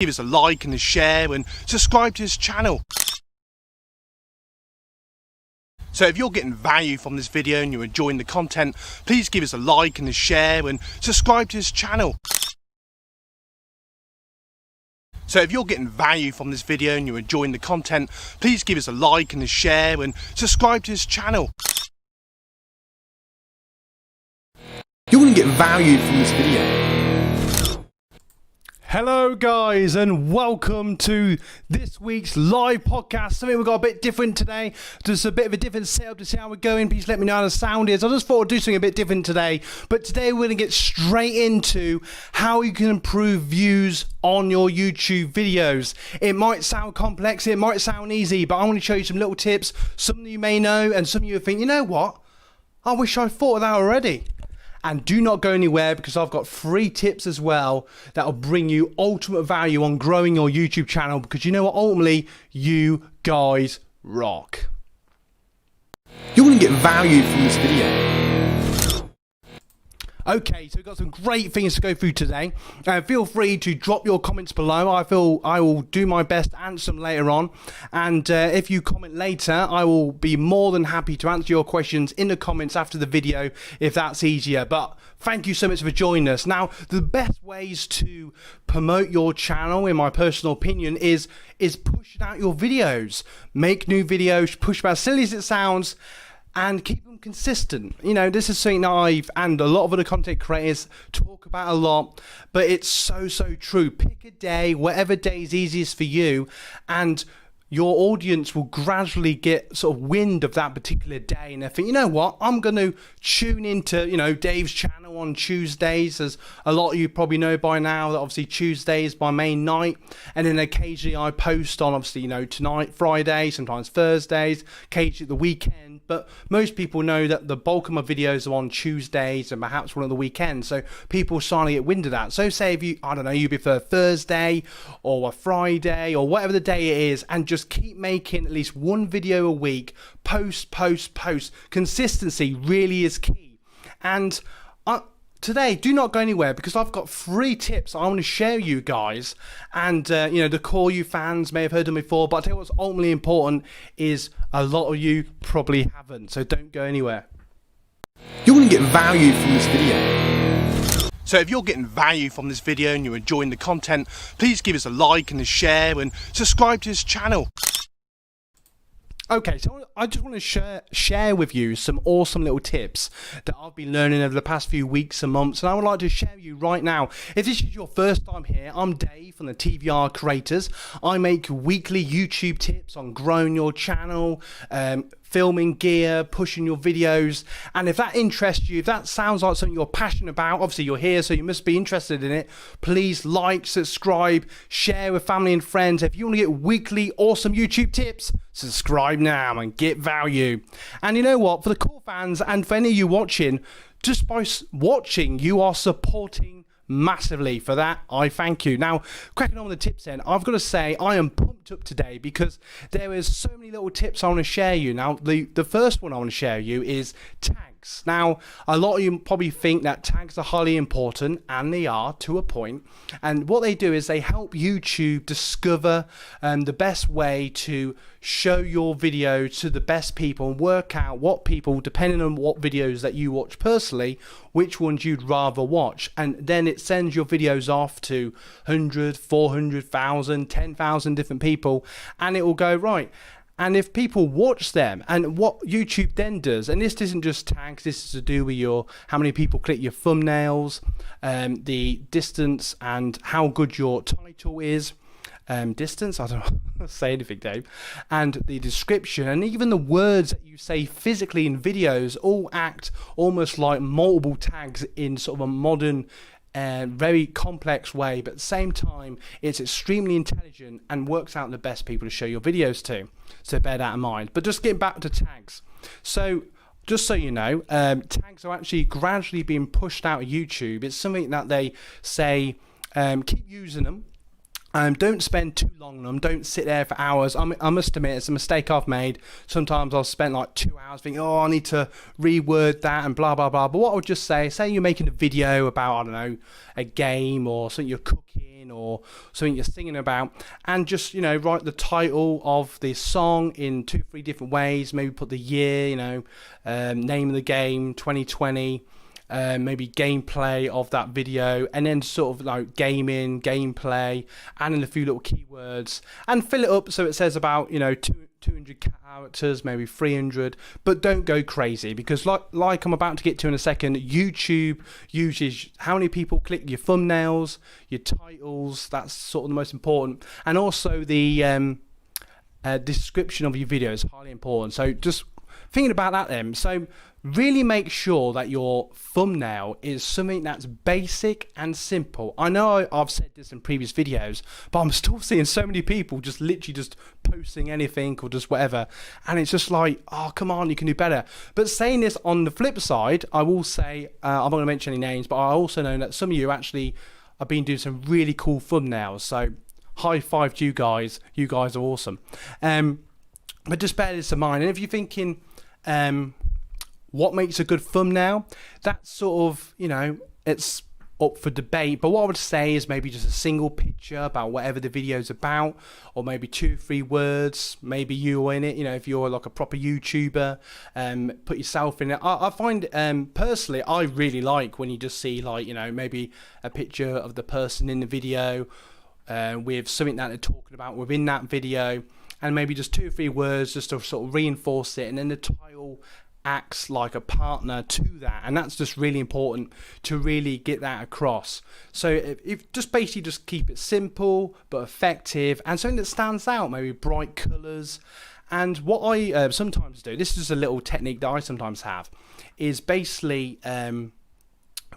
Give us a like and a share and subscribe to this channel. So if you're getting value from this video and you're enjoying the content, please give us a like and a share and subscribe to this channel. So if you're getting value from this video and you're enjoying the content, please give us a like and a share and subscribe to this channel. You're going to get value from this video. Hello guys and welcome to this week's live podcast. Something we've got a bit different today, just a bit of a different setup to see how we're going. Please let me know how the sound is. I just thought I'd do something a bit different today, but today we're going to get straight into how you can improve views on your YouTube videos. It might sound complex, it might sound easy, but I want to show you some little tips, some that you may know and some of you think, you know what, I wish I thought of that already. And do not go anywhere because I've got 3 tips as well that will bring you ultimate value on growing your YouTube channel, because you know what, ultimately, you guys rock. You're going to get value from this video. Okay, so we've got some great things to go through today. Feel free to drop your comments below. I will do my best to answer them later on. And if you comment later, I will be more than happy to answer your questions in the comments after the video if that's easier. But thank you so much for joining us. Now, the best ways to promote your channel, in my personal opinion, is pushing out your videos. Make new videos, push them, as silly as it sounds, and keep them consistent. You know, this is something that I've and a lot of other content creators talk about a lot, but it's so true. Pick a day, whatever day is easiest for you, and your audience will gradually get sort of wind of that particular day, and they think, you know what, I'm going to tune into, you know, Dave's channel on Tuesdays, as a lot of you probably know by now that obviously Tuesday is my main night, and then occasionally I post on, obviously, you know, tonight, Friday, sometimes Thursdays, occasionally the weekend, but most people know that the bulk of my videos are on Tuesdays and perhaps one of the weekends, so people are starting to get wind of that. So say if you, I don't know, you prefer Thursday or a Friday or whatever the day it is, and just keep making at least one video a week. Post. Consistency really is key. And today, do not go anywhere because I've got 3 tips I want to share you guys. And you know, the core you fans may have heard them before, but I tell you what's ultimately important is a lot of you probably haven't. So don't go anywhere. You're going to get value from this video. So if you're getting value from this video and you're enjoying the content, please give us a like and a share and subscribe to this channel. Okay, so I just want to share with you some awesome little tips that I've been learning over the past few weeks and months, and I would like to share with you right now. If this is your first time here, I'm Dave from the TVR Creators. I make weekly YouTube tips on growing your channel, filming gear, pushing your videos, and if that interests you, if that sounds like something you're passionate about, obviously you're here so you must be interested in it, please like, subscribe, share with family and friends. If you want to get weekly awesome YouTube tips, subscribe now and get value. And you know what, for the core fans and for any of you watching, just by watching you are supporting massively. For that I thank you. Now, cracking on with the tips then, I've got to say I am pumped up today because there is so many little tips I want to share you. Now the first one I want to share you is tags. Now, a lot of you probably think that tags are highly important, and they are to a point, and what they do is they help YouTube discover the best way to show your video to the best people and work out what people, depending on what videos that you watch personally, which ones you'd rather watch, and then it sends your videos off to 100, 400,000, 10,000 different people, and it will go right. And if people watch them, and what YouTube then does, and this isn't just tags, this is to do with your how many people click your thumbnails, the distance and how good your title is, distance, I don't know, say anything, Dave, and the description, and even the words that you say physically in videos all act almost like multiple tags in sort of a modern very complex way, but at the same time it's extremely intelligent and works out the best people to show your videos to, so bear that in mind. But just getting back to tags, so just so you know, tags are actually gradually being pushed out of YouTube. It's something that they say keep using them, Don't spend too long on them. Don't sit there for hours. I must admit, it's a mistake I've made. Sometimes I'll spend like 2 hours thinking, oh, I need to reword that and blah, blah, blah. But what I would just say you're making a video about, I don't know, a game or something you're cooking or something you're singing about, and just, write the title of the song in 2-3 different ways. Maybe put the year, name of the game, 2020. Maybe gameplay of that video, and then sort of like gaming, gameplay, and then a few little keywords, and fill it up so it says about 200 characters, maybe 300, but don't go crazy, because like I'm about to get to in a second, YouTube uses how many people click your thumbnails, your titles. That's sort of the most important, and also the description of your video is highly important. So just thinking about that then. So really make sure that your thumbnail is something that's basic and simple. I know I've said this in previous videos, but I'm still seeing so many people just literally just posting anything or just whatever, and it's just like, oh, come on, you can do better. But saying this, on the flip side, I will say, I'm not going to mention any names, but I also know that some of you actually have been doing some really cool thumbnails, so high five to you guys. You guys are awesome. But just bear this in mind, and if you're thinking, what makes a good thumbnail? That's sort of, it's up for debate. But what I would say is maybe just a single picture about whatever the video's about, or maybe 2-3 words, maybe you in it, if you're like a proper YouTuber, put yourself in it. I find, personally, I really like when you just see like, maybe a picture of the person in the video with something that they're talking about within that video, and maybe just 2-3 words just to sort of reinforce it, and then the title acts like a partner to that, and that's just really important to really get that across. So if just basically just keep it simple but effective, and something that stands out, maybe bright colors. And what I sometimes do, this is a little technique that I sometimes have, is basically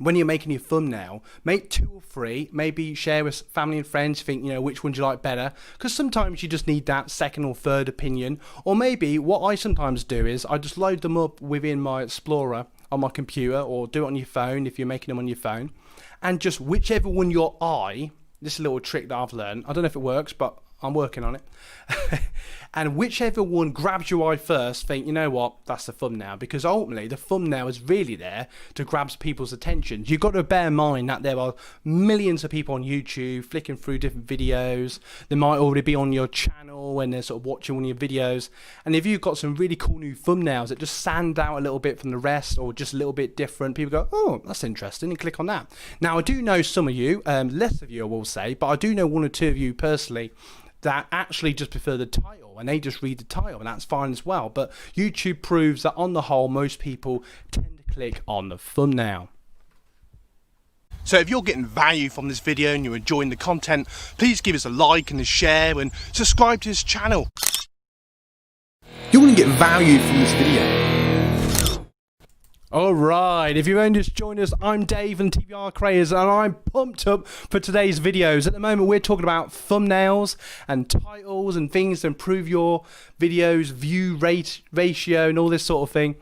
when you're making your thumbnail, make 2 or 3, maybe share with family and friends, think, which one do you like better, because sometimes you just need that second or third opinion. Or maybe what I sometimes do is I just load them up within my Explorer on my computer, or do it on your phone if you're making them on your phone, and just whichever one your eye, this is a little trick that I've learned, I don't know if it works, but I'm working on it. And whichever one grabs your eye first, think, you know what, that's the thumbnail, because ultimately the thumbnail is really there to grab people's attention. You've got to bear in mind that there are millions of people on YouTube flicking through different videos. They might already be on your channel and they're sort of watching one of your videos, and if you've got some really cool new thumbnails that just stand out a little bit from the rest, or just a little bit different, people go, oh, that's interesting, and click on that. Now I do know some of you, less of you I will say, but I do know 1 or 2 of you personally that actually just prefer the title, and they just read the title, and that's fine as well. But YouTube proves that on the whole, most people tend to click on the thumbnail. So if you're getting value from this video and you're enjoying the content, please give us a like and a share, and subscribe to this channel. You're going to get value from this video. Alright, if you've only just joined us, I'm Dave and TVR Creators, and I'm pumped up for today's videos. At the moment we're talking about thumbnails and titles and things to improve your videos, view rate ratio and all this sort of thing.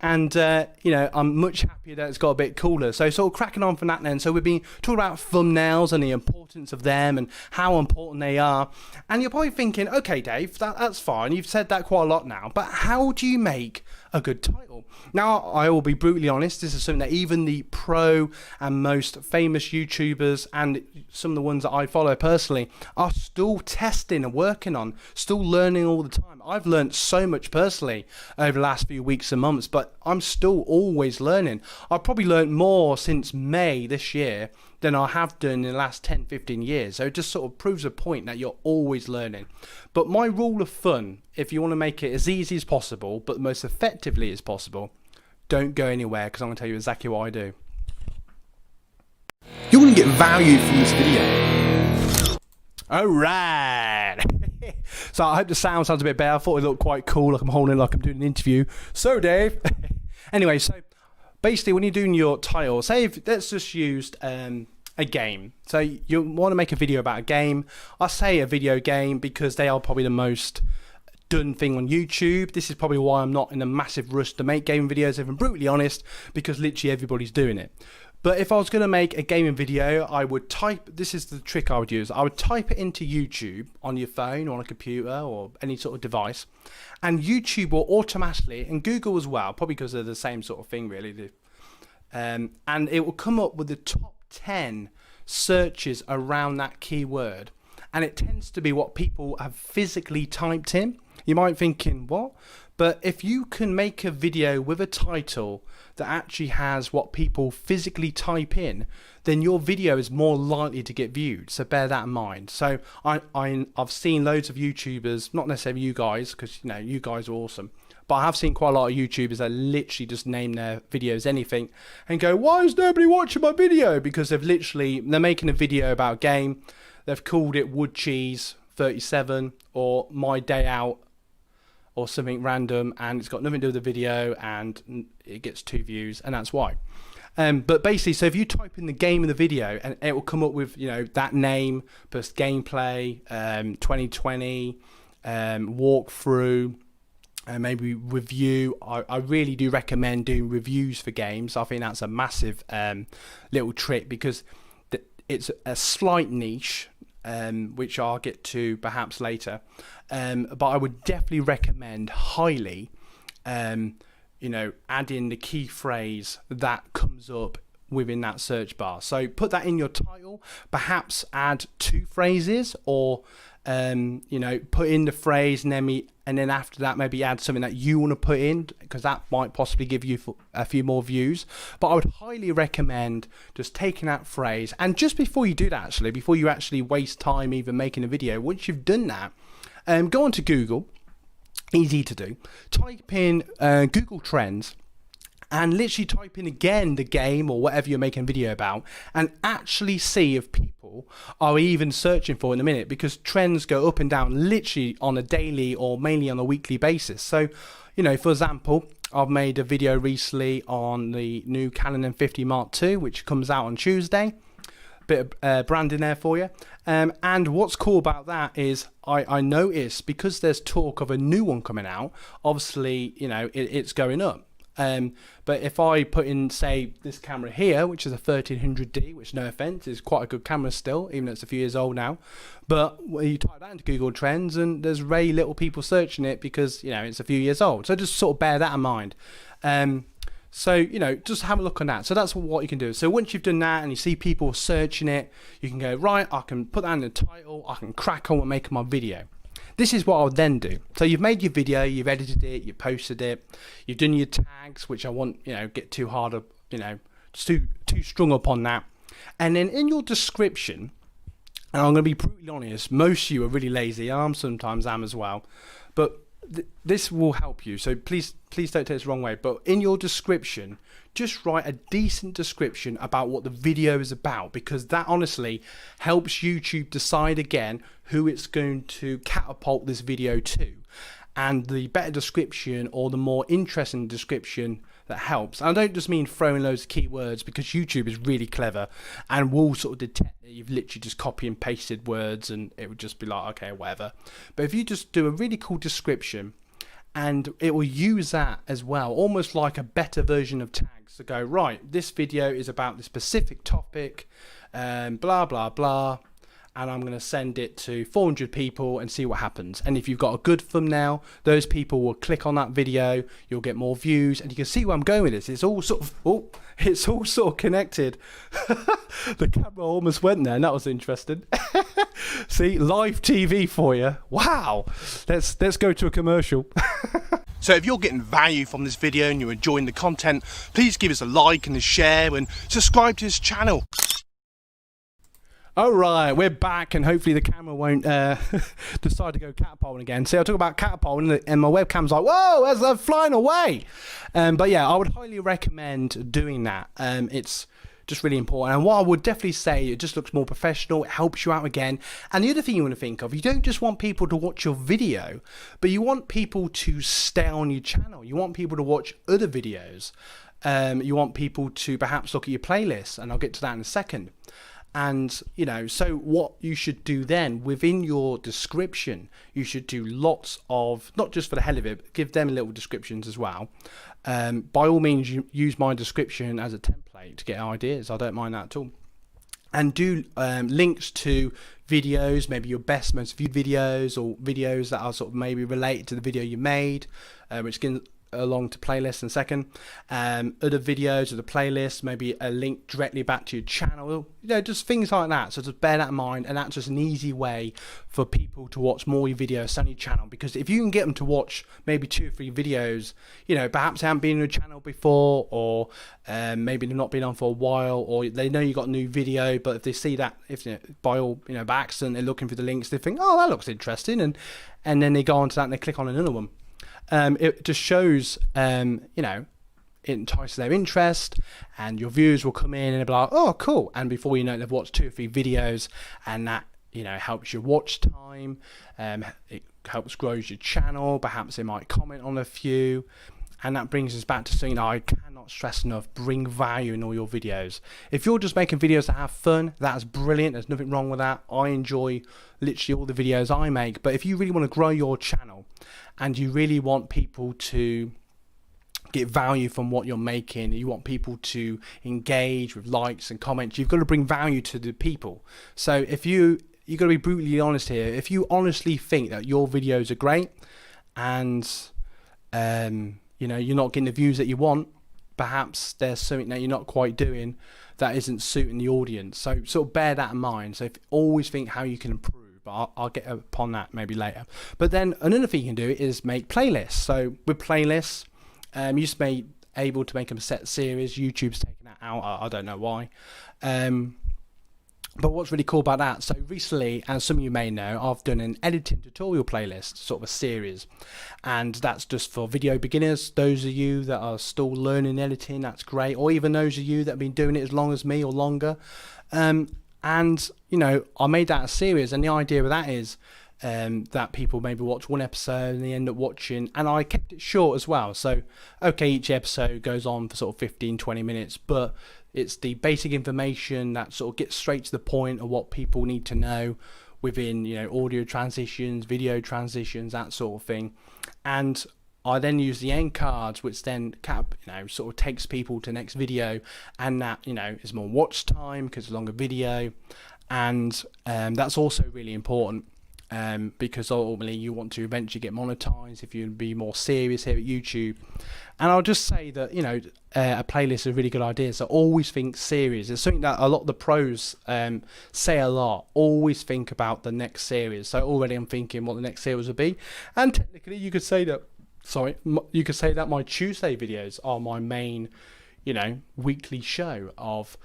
And I'm much happier that it's got a bit cooler. So sort of cracking on from that then. So we've been talking about thumbnails and the importance of them and how important they are. And you're probably thinking, okay Dave, that's fine, you've said that quite a lot now, but how do you make a good title? Now I will be brutally honest, this is something that even the pro and most famous YouTubers and some of the ones that I follow personally are still testing and working on, still learning all the time. I've learned so much personally over the last few weeks and months, but I'm still always learning. I've probably learned more since May this year than I have done in the last 10-15 years. So it just sort of proves a point that you're always learning. But my rule of thumb, if you want to make it as easy as possible but most effectively as possible, don't go anywhere, because I'm going to tell you exactly what I do. You're going to get value from this video. Alright. So I hope the sound sounds a bit better. I thought it looked quite cool, like I'm holding, like I'm doing an interview. So Dave. Anyway, so basically when you're doing your title, say if, let's just use a game. So you want to make a video about a game. I say a video game because they are probably the most done thing on YouTube. This is probably why I'm not in a massive rush to make game videos, if I'm brutally honest, because literally everybody's doing it. But if I was going to make a gaming video, I would type, this is the trick I would use, I would type it into YouTube on your phone or on a computer or any sort of device, and YouTube will automatically, and Google as well, probably because they're the same sort of thing really, and it will come up with the top 10 searches around that keyword, and it tends to be what people have physically typed in. You might be thinking, what? But if you can make a video with a title that actually has what people physically type in, then your video is more likely to get viewed. So bear that in mind. So I've seen loads of YouTubers, not necessarily you guys, because you know you guys are awesome, but I have seen quite a lot of YouTubers that literally just name their videos anything and go, why is nobody watching my video? Because they're making a video about a game, they've called it Wood Cheese 37 or My Day Out or something random, and it's got nothing to do with the video, and it gets 2 views, and that's why. But basically, so if you type in the game in the video, and it will come up with, you know, that name plus gameplay, 2020, walkthrough, and maybe review. I really do recommend doing reviews for games. I think that's a massive little trick, because it's a slight niche, which I'll get to perhaps later, but I would definitely recommend highly, you know, adding the key phrase that comes up within that search bar. So put that in your title, perhaps add 2 phrases, or you know, put in the phrase and then after that maybe add something that you want to put in, because that might possibly give you a few more views. But I would highly recommend just taking that phrase, and just before you do that, actually, before you actually waste time even making a video, once you've done that, go onto Google, easy to do, type in Google Trends, and literally type in again the game or whatever you're making a video about, and actually see if people are even searching for it in a minute, because trends go up and down literally on a daily or mainly on a weekly basis. So, you know, for example, I've made a video recently on the new Canon M50 Mark II, which comes out on Tuesday. Bit of branding there for you. And what's cool about that is I noticed, because there's talk of a new one coming out, obviously, you know, it's going up. But if I put in, say, this camera here, which is a 1300D, which, no offense, is quite a good camera still, even though it's a few years old now, but you type that into Google Trends and there's very little people searching it, because, you know, it's a few years old. So just sort of bear that in mind. So, you know, just have a look on that. So that's what you can do. So once you've done that and you see people searching it, you can go, right, I can put that in the title, I can crack on with making my video. This is what I'll then do. So you've made your video, you've edited it, you've posted it, you've done your tags, which I won't, you know, get too hard up, you know, too strung up on that. And then in your description, and I'm going to be brutally honest, most of you are really lazy. I sometimes am as well, but this will help you. So please don't take this the wrong way, but in your description, just write a decent description about what the video is about, because that honestly helps YouTube decide again who it's going to catapult this video to. And the better description, or the more interesting description, that helps. And I don't just mean throwing loads of keywords, because YouTube is really clever and will sort of detect that you've literally just copy and pasted words, and it would just be like, okay, whatever. But if you just do a really cool description, and it will use that as well, almost like a better version of tags, to go, right, this video is about this specific topic, blah, blah, blah, and I'm going to send it to 400 people and see what happens. And if you've got a good thumbnail, those people will click on that video, you'll get more views, and you can see where I'm going with this. It's all sort of, it's all sort of connected. The camera almost went there, and that was interesting. See, live TV for you. Wow. Let's go to a commercial. So if you're getting value from this video and you're enjoying the content, please give us a like and a share and subscribe to this channel. Alright, we're back, and hopefully the camera won't decide to go catapulting again. See, I talk about catapulting and my webcam's like, whoa, as they're flying away. But yeah, I would highly recommend doing that. It's just really important. And what I would definitely say, it just looks more professional, it helps you out again. And the other thing you want to think of, you don't just want people to watch your video, but you want people to stay on your channel. You want people to watch other videos. You want people to perhaps look at your playlist, and I'll get to that in a second. And so what you should do then within your description, you should do lots of, not just for the hell of it, but give them little descriptions as well. By all means, use my description as a template to get ideas. I don't mind that at all. And do links to videos, maybe your best, most viewed videos, or videos that are sort of maybe related to the video you made, which can along to playlist in a second. Other videos of the playlist, maybe a link directly back to your channel, just things like that. So just bear that in mind, and that's just an easy way for people to watch more of your videos on your channel. Because if you can get them to watch maybe 2 or 3 videos, perhaps they haven't been on your channel before, or maybe they've not been on for a while, or they know you got a new video, but if they see that, if by accident they're looking for the links, they think, oh, that looks interesting, and then they go on to that and they click on another one. It just shows, it entices their interest, and your viewers will come in and they'll be like, oh, cool. And before you know it, they've watched 2 or 3 videos, and that, helps your watch time. It helps grow your channel. Perhaps they might comment on a few. And that brings us back to saying, I cannot stress enough, bring value in all your videos. If you're just making videos to have fun, that's brilliant. There's nothing wrong with that. I enjoy literally all the videos I make. But if you really want to grow your channel, and you really want people to get value from what you're making, you want people to engage with likes and comments, you've got to bring value to the people. So if you've got to be brutally honest here. If you honestly think that your videos are great, and you're not getting the views that you want, perhaps there's something that you're not quite doing that isn't suiting the audience. So sort of bear that in mind. So always think how you can improve. But I'll get upon that maybe later. But then another thing you can do is make playlists. So with playlists, you used to be able to make them a set series. YouTube's taken that out. I don't know why. But what's really cool about that, so recently, as some of you may know, I've done an editing tutorial playlist, sort of a series, and that's just for video beginners. Those of you that are still learning editing, that's great, or even those of you that have been doing it as long as me or longer. And I made that a series, and the idea of that is that people maybe watch one episode and they end up watching, and I kept it short as well. So okay, each episode goes on for sort of 15-20 minutes, but it's the basic information that sort of gets straight to the point of what people need to know within audio transitions, video transitions, that sort of thing. And I then use the end cards, which then sort of takes people to the next video, and that is more watch time because it's a longer video, and that's also really important. Because ultimately you want to eventually get monetized if you be more serious here at YouTube. And I'll just say that a playlist is a really good idea. So always think series. It's something that a lot of the pros say a lot. Always think about the next series. So already I'm thinking what the next series would be. And technically you could say that my Tuesday videos are my main weekly show of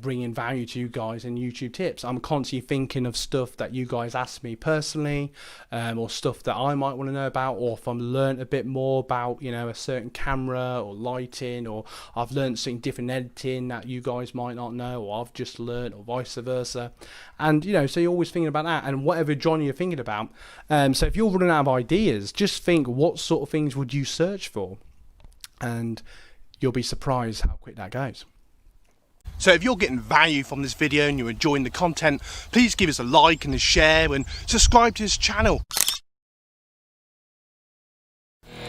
bringing value to you guys and YouTube tips. I'm constantly thinking of stuff that you guys ask me personally, or stuff that I might want to know about, or if I've learned a bit more about a certain camera or lighting, or I've learned something different editing that you guys might not know, or I've just learned, or vice versa. And so you're always thinking about that, and whatever genre you're thinking about. So if you're running out of ideas, just think, what sort of things would you search for, and you'll be surprised how quick that goes. So if you're getting value from this video and you're enjoying the content, please give us a like and a share, and subscribe to this channel.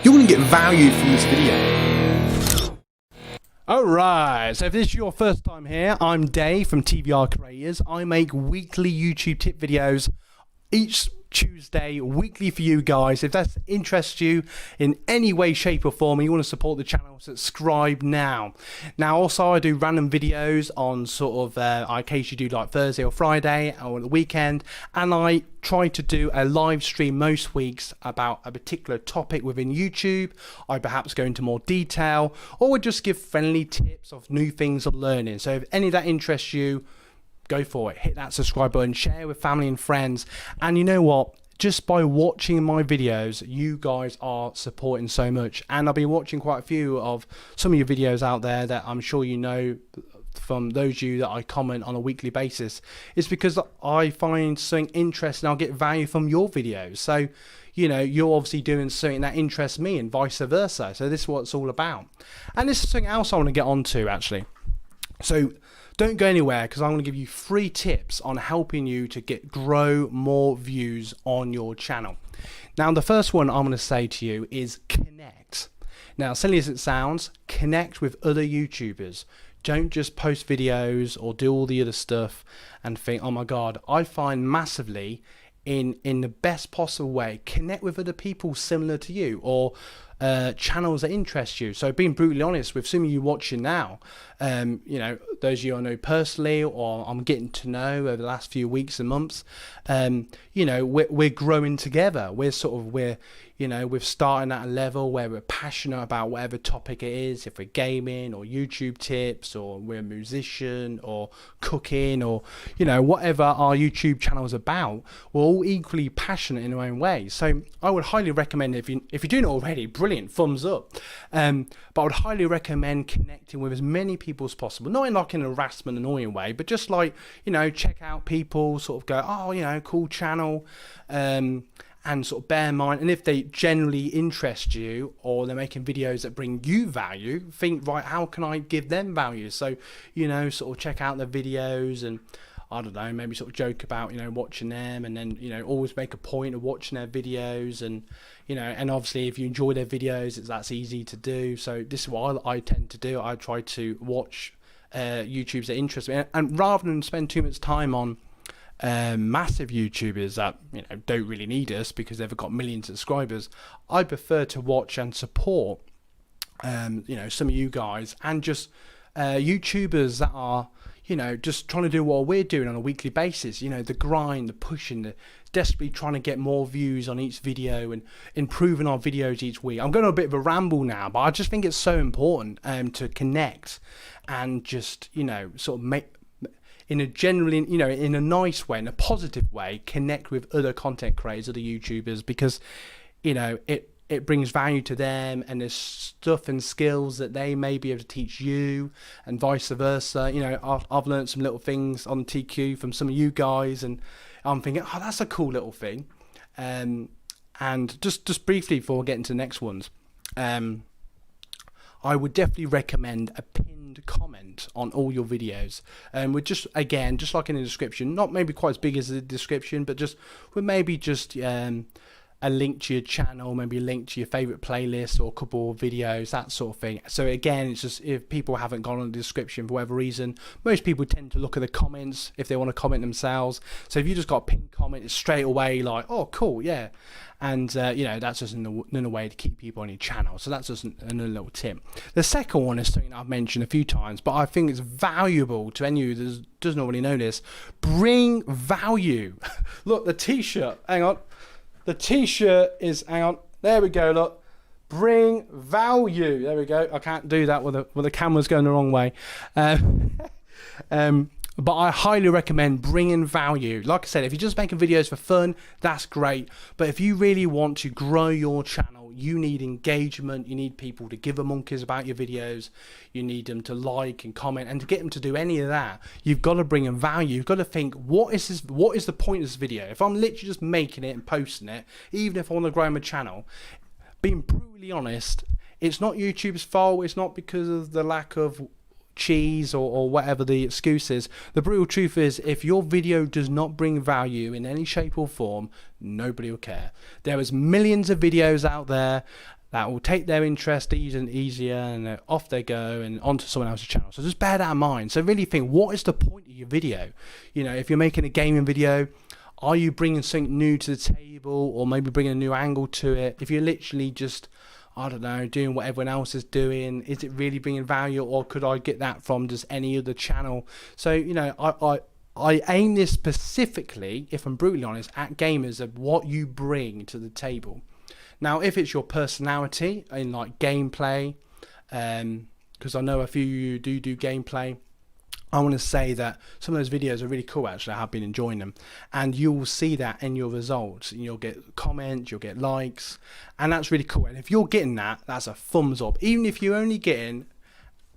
You're going to get value from this video. Alright, so if this is your first time here, I'm Dave from TVR Creators. I make weekly YouTube tip videos each Tuesday, weekly for you guys. If that interests you in any way, shape or form, and you want to support the channel, subscribe now. Now also I do random videos on sort of I occasionally do like Thursday or Friday or the weekend, and I try to do a live stream most weeks about a particular topic within YouTube. I perhaps go into more detail, or would just give friendly tips of new things I'm learning. So if any of that interests you, go for it. Hit that subscribe button, share with family and friends. And you know what? Just by watching my videos, you guys are supporting so much. And I've been watching quite a few of some of your videos out there that I'm sure you know from those of you that I comment on a weekly basis. It's because I find something interesting, I'll get value from your videos. So you're obviously doing something that interests me, and vice versa. So this is what it's all about. And this is something else I want to get on to, actually. So Don't go anywhere, because I'm going to give you 3 tips on helping you to grow more views on your channel. Now, the first one I'm going to say to you is connect. Now, silly as it sounds, connect with other YouTubers. Don't just post videos or do all the other stuff and think, oh my God. I find massively in the best possible way, connect with other people similar to you, or channels that interest you. So being brutally honest with some of you watching now, you know, those of you I know personally or I'm getting to know over the last few weeks and months, you know, we're growing together. We're starting at a level where we're passionate about whatever topic it is. If we're gaming or YouTube tips, or we're a musician or cooking, or, you know, whatever our YouTube channel is about, we're all equally passionate in our own way. So I would highly recommend, if you're doing it already, brilliant, thumbs up. But I would highly recommend connecting with as many people as possible, not in like an harassment, annoying way, but just like, you know, check out people, sort of go, oh, you know, cool channel, and sort of bear in mind, and if they generally interest you or they're making videos that bring you value, think, right, how can I give them value? So, you know, sort of check out their videos and, I don't know, maybe sort of joke about, you know, watching them, and then, you know, always make a point of watching their videos. And, you know, and obviously if you enjoy their videos, that's easy to do. So this is what I tend to do. I try to watch YouTubers that interest me, and rather than spend too much time on massive YouTubers that, you know, don't really need us because they've got millions of subscribers, I prefer to watch and support you know, some of you guys, and just YouTubers that are, you know, just trying to do what we're doing on a weekly basis. You know, the grind, the pushing, the desperately trying to get more views on each video and improving our videos each week. I'm going on a bit of a ramble now, but I just think it's so important to connect and just, you know, sort of make, in a generally, you know, in a nice way, in a positive way, connect with other content creators, other YouTubers, because, you know, it brings value to them, and there's stuff and skills that they may be able to teach you, and vice versa. You know, I've learned some little things on TQ from some of you guys, and I'm thinking, oh, that's a cool little thing. And just briefly before getting to the next ones, I would definitely recommend a pinned comment on all your videos. With just, again, just like in the description, not maybe quite as big as the description, but just with maybe just a link to your channel, maybe a link to your favorite playlist or a couple of videos, that sort of thing. So again, it's just, if people haven't gone on the description for whatever reason, most people tend to look at the comments if they want to comment themselves. So if you just got a pinned comment, it's straight away like, oh, cool, yeah. And you know, that's just another way to keep people on your channel. So that's just another little tip. The second one is something I've mentioned a few times, but I think it's valuable to any of you that doesn't already know this. Bring value. Look, the t-shirt, hang on. The t-shirt is, hang on, there we go, look. Bring value. There we go. I can't do that with the camera's going the wrong way. But I highly recommend bringing value. Like I said, if you're just making videos for fun, that's great. But if you really want to grow your channel, you need engagement. You need people to give a monkeys about your videos. You need them to like and comment, and to get them to do any of that, you've got to bring in value. You've got to think, what is this? What is the point of this video? If I'm literally just making it and posting it, even if I want to grow my channel, being brutally honest, it's not YouTube's fault. It's not because of the lack of cheese or whatever the excuse is. The brutal truth is, if your video does not bring value in any shape or form, nobody will care. There is millions of videos out there that will take their interest easier, and off they go and onto someone else's channel. So just bear that in mind. So really think, what is the point of your video? You know, if you're making a gaming video, are you bringing something new to the table, or maybe bringing a new angle to it? If you're literally just, I don't know, doing what everyone else is doing, is it really bringing value, or could I get that from just any other channel? So, you know, I aim this specifically, if I'm brutally honest, at gamers, of what you bring to the table. Now, if it's your personality in like gameplay, because I know a few of you do gameplay, I want to say that some of those videos are really cool. Actually, I have been enjoying them, and you will see that in your results. You'll get comments, you'll get likes, and that's really cool. And if you're getting that, that's a thumbs up. Even if you're only getting,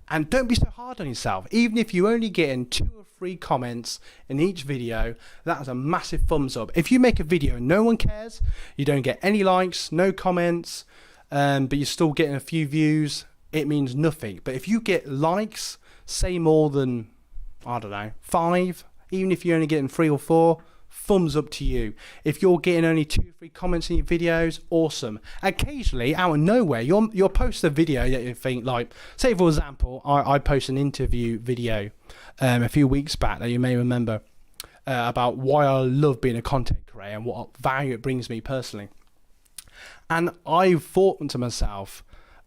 and don't be so hard on yourself, even if you're only getting 2 or 3 comments in each video, that's a massive thumbs up. If you make a video and no one cares, you don't get any likes, no comments, but you're still getting a few views, it means nothing. But if you get likes, say more than I don't know, 5, even if you're only getting 3 or 4, thumbs up to you. If you're getting only 2 or 3 comments in your videos, awesome. Occasionally, out of nowhere, you'll post a video that you think, like, say for example, I post an interview video a few weeks back that you may remember about why I love being a content creator and what value it brings me personally. And I thought to myself,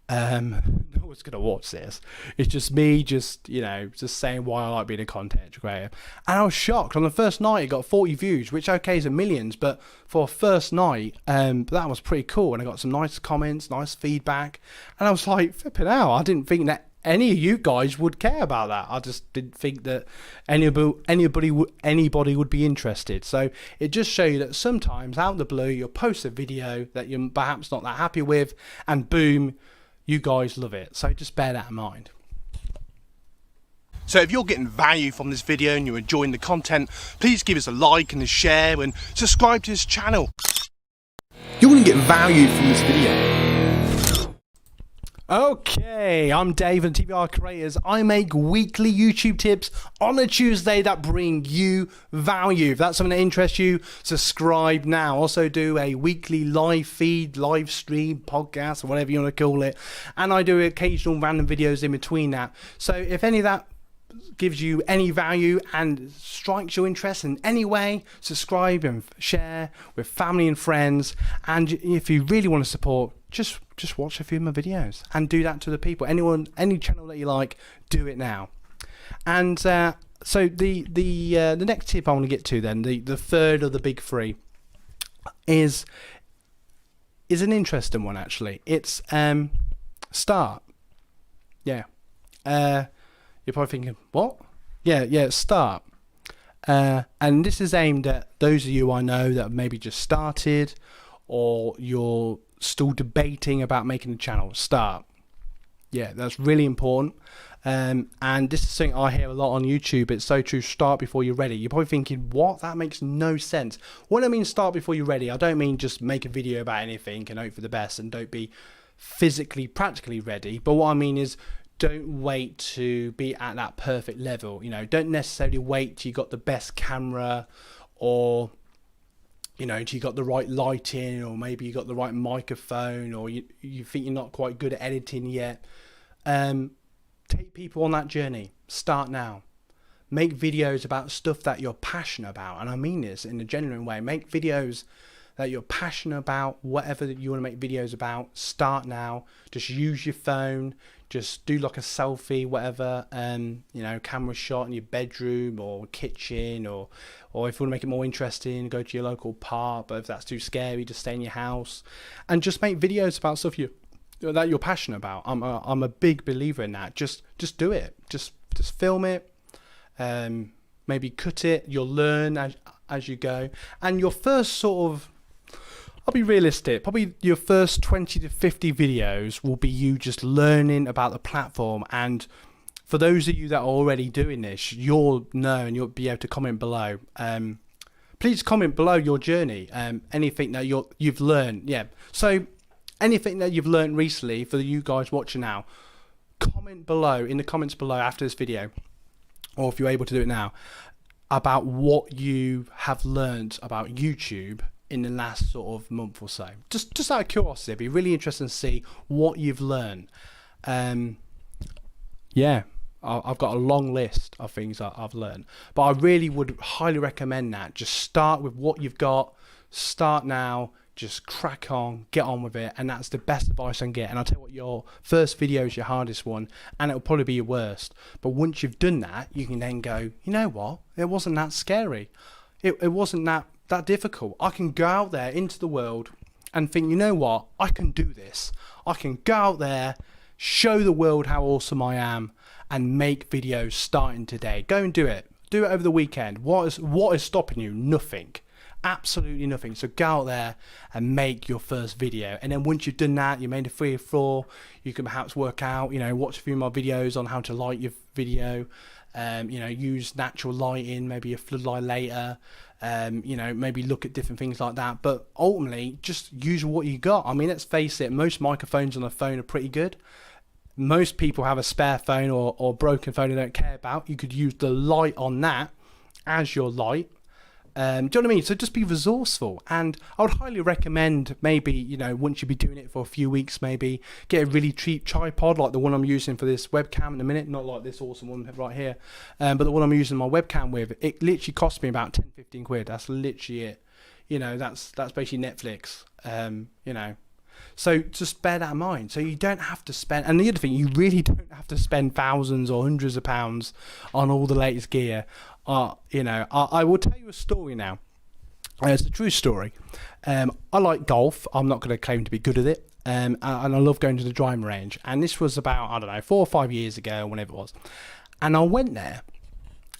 no one's gonna watch this. It's just me, just saying why I like being a content creator. And I was shocked. On the first night, it got 40 views, which okay is a millions, but for a first night, that was pretty cool. And I got some nice comments, nice feedback, and I was like, flipping out. I didn't think that any of you guys would care about that. I just didn't think that anybody would be interested. So it just shows you that sometimes out of the blue, you'll post a video that you're perhaps not that happy with, and boom, you guys love it. So just bear that in mind. So if you're getting value from this video and you're enjoying the content, please give us a like and a share and subscribe to this channel. You're going to get value from this video. Okay, I'm Dave and TVR Creators. I make weekly YouTube tips on a Tuesday that bring you value. If that's something that interests you, subscribe now. Also do a weekly live feed, live stream, podcast, or whatever you want to call it. And I do occasional random videos in between that. So if any of that gives you any value and strikes your interest in any way, subscribe and share with family and friends. And if you really want to support, just watch a few of my videos and do that to the people. Any channel that you like, do it now. And so the next tip I want to get to then, the third of the big 3, is an interesting one actually. It's start. Yeah. You're probably thinking, what? Yeah, start. And this is aimed at those of you I know that have maybe just started, or you're still debating about making a channel. Start. Yeah, that's really important. And this is something I hear a lot on YouTube. It's so true. Start before you're ready. You're probably thinking, what? That makes no sense. When I mean start before you're ready, I don't mean just make a video about anything and hope for the best and don't be physically, practically ready. But what I mean is, don't wait to be at that perfect level. Don't necessarily wait till you got the best camera, or till you got the right lighting, or maybe you got the right microphone, or you think you're not quite good at editing yet. Take people on that journey. Start now. Make videos about stuff that you're passionate about, and I mean this in a genuine way. Make videos that you're passionate about, whatever you want to make videos about. Start now. Just use your phone. Just do like a selfie, whatever, camera shot in your bedroom or kitchen, or if you want to make it more interesting, go to your local park. But if that's too scary, just stay in your house and just make videos about stuff that you're passionate about. I'm a big believer in that. Just do it. Just film it. Maybe cut it. You'll learn as you go. And your first sort of, I'll be realistic, probably your first 20 to 50 videos will be you just learning about the platform. And for those of you that are already doing this, you'll know and you'll be able to comment below. Please comment below your journey, anything that you've learned. Yeah, so anything that you've learned recently, for you guys watching now, comment below, in the comments below after this video, or if you're able to do it now, about what you have learned about YouTube in the last sort of month or so. Just out of curiosity, it'd be really interesting to see what you've learned. Yeah, I've got a long list of things that I've learned, but I really would highly recommend that. Just start with what you've got. Start now. Just crack on, get on with it, and that's the best advice I can get. And I'll tell you what, your first video is your hardest one, and it'll probably be your worst. But once you've done that, you can then go, you know what? It wasn't that scary. It wasn't that difficult. I can go out there into the world and think, you know what? I can do this. I can go out there, show the world how awesome I am, and make videos starting today. Go and do it. Do it over the weekend. What is stopping you? Nothing. Absolutely nothing. So go out there and make your first video, and then once you've done that, you made a 3 or 4, you can perhaps work out, watch a few more videos on how to light your video, use natural lighting, maybe a floodlight later, maybe look at different things like that. But ultimately, just use what you got. I mean, let's face it, most microphones on a phone are pretty good. most people have a spare phone or broken phone they don't care about. You could use the light on that as your light. Do you know what I mean? So just be resourceful, and I would highly recommend, maybe, you know, once you be doing it for a few weeks, maybe get a really cheap tripod like the one I'm using for this webcam in a minute, not like this awesome one right here, but the one I'm using my webcam with. It literally cost me about 10-15 quid. That's literally it. You know, that's basically Netflix. You know, so just bear that in mind. So you don't have to spend, and the other thing, you really don't have to spend thousands or hundreds of pounds on all the latest gear. You know, I will tell you a story now. It's a true story. I like golf. I'm not going to claim to be good at it. And I love going to the driving range. And this was about, I don't know, 4 or 5 years ago, whenever it was. And I went there,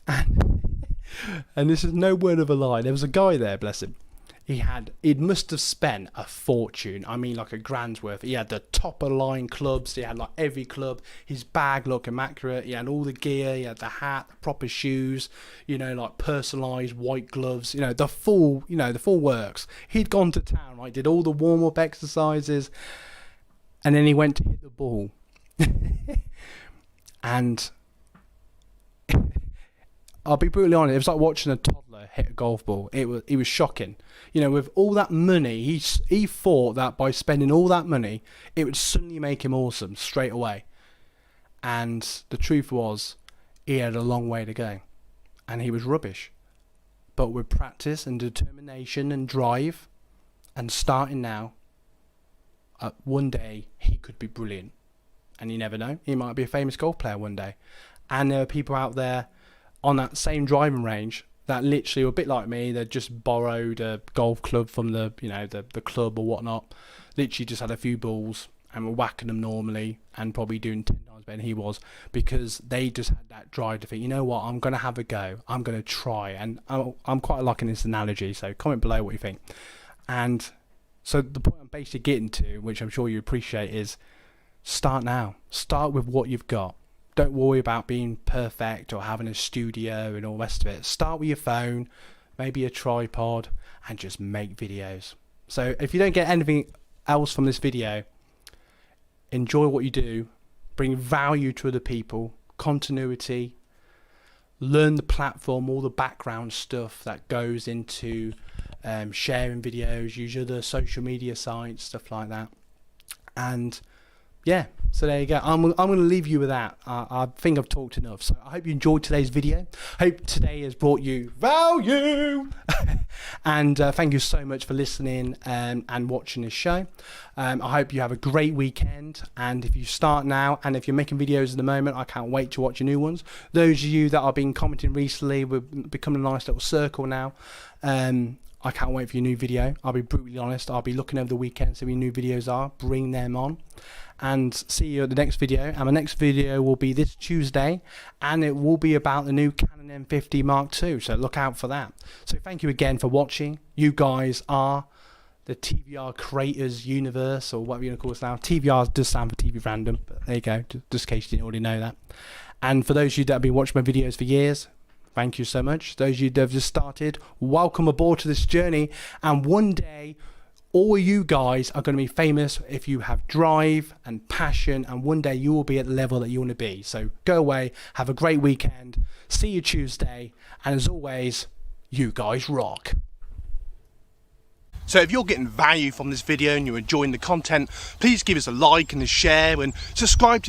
and this is no word of a lie. There was a guy there, bless him. He must have spent a fortune. I mean, like a grand's worth. He had the top of the line clubs. He had like every club. His bag looked immaculate. He had all the gear. He had the hat, the proper shoes, you know, like personalized white gloves, you know, the full works. He'd gone to town, right? Did all the warm up exercises, and then he went to hit the ball. And I'll be brutally honest, it was like watching a toddler hit a golf ball. It was shocking. You know, with all that money, he thought that by spending all that money, it would suddenly make him awesome straight away. And the truth was, he had a long way to go. And he was rubbish. But with practice and determination and drive, and starting now, one day he could be brilliant. And you never know, he might be a famous golf player one day. And there are people out there on that same driving range that literally were a bit like me. They just borrowed a golf club from the club or whatnot, literally just had a few balls and were whacking them normally and probably doing 10 times better than he was, because they just had that drive to think, you know what, I'm going to have a go, I'm going to try. And I'm quite liking this analogy, so comment below what you think. And so the point I'm basically getting to, which I'm sure you appreciate, is start now. Start with what you've got. Don't worry about being perfect or having a studio and all the rest of it. Start with your phone, maybe a tripod, and just make videos. So if you don't get anything else from this video, enjoy what you do, bring value to other people, continuity, learn the platform, all the background stuff that goes into sharing videos, use other social media sites, stuff like that. And yeah, so there you go. I'm going to leave you with that. I think I've talked enough. So I hope you enjoyed today's video. Hope today has brought you value. And thank you so much for listening and watching this show. I hope you have a great weekend. And if you start now, and if you're making videos at the moment, I can't wait to watch your new ones. Those of you that have been commenting recently, we're becoming a nice little circle now. I can't wait for your new video. I'll be brutally honest. I'll be looking over the weekend, see what your new videos are, bring them on, and see you at the next video. And my next video will be this Tuesday, and it will be about the new Canon M50 Mark II, so look out for that. So thank you again for watching. You guys are the TVR Creators Universe, or whatever you want to call us now. TVR does stand for TV Random, but there you go, just in case you didn't already know that. And for those of you that have been watching my videos for years, thank you so much. Those of you that have just started, welcome aboard to this journey. And one day, all you guys are going to be famous if you have drive and passion. And one day you will be at the level that you want to be. So go away, have a great weekend. See you Tuesday. And as always, you guys rock. So if you're getting value from this video and you're enjoying the content, please give us a like and a share and subscribe to this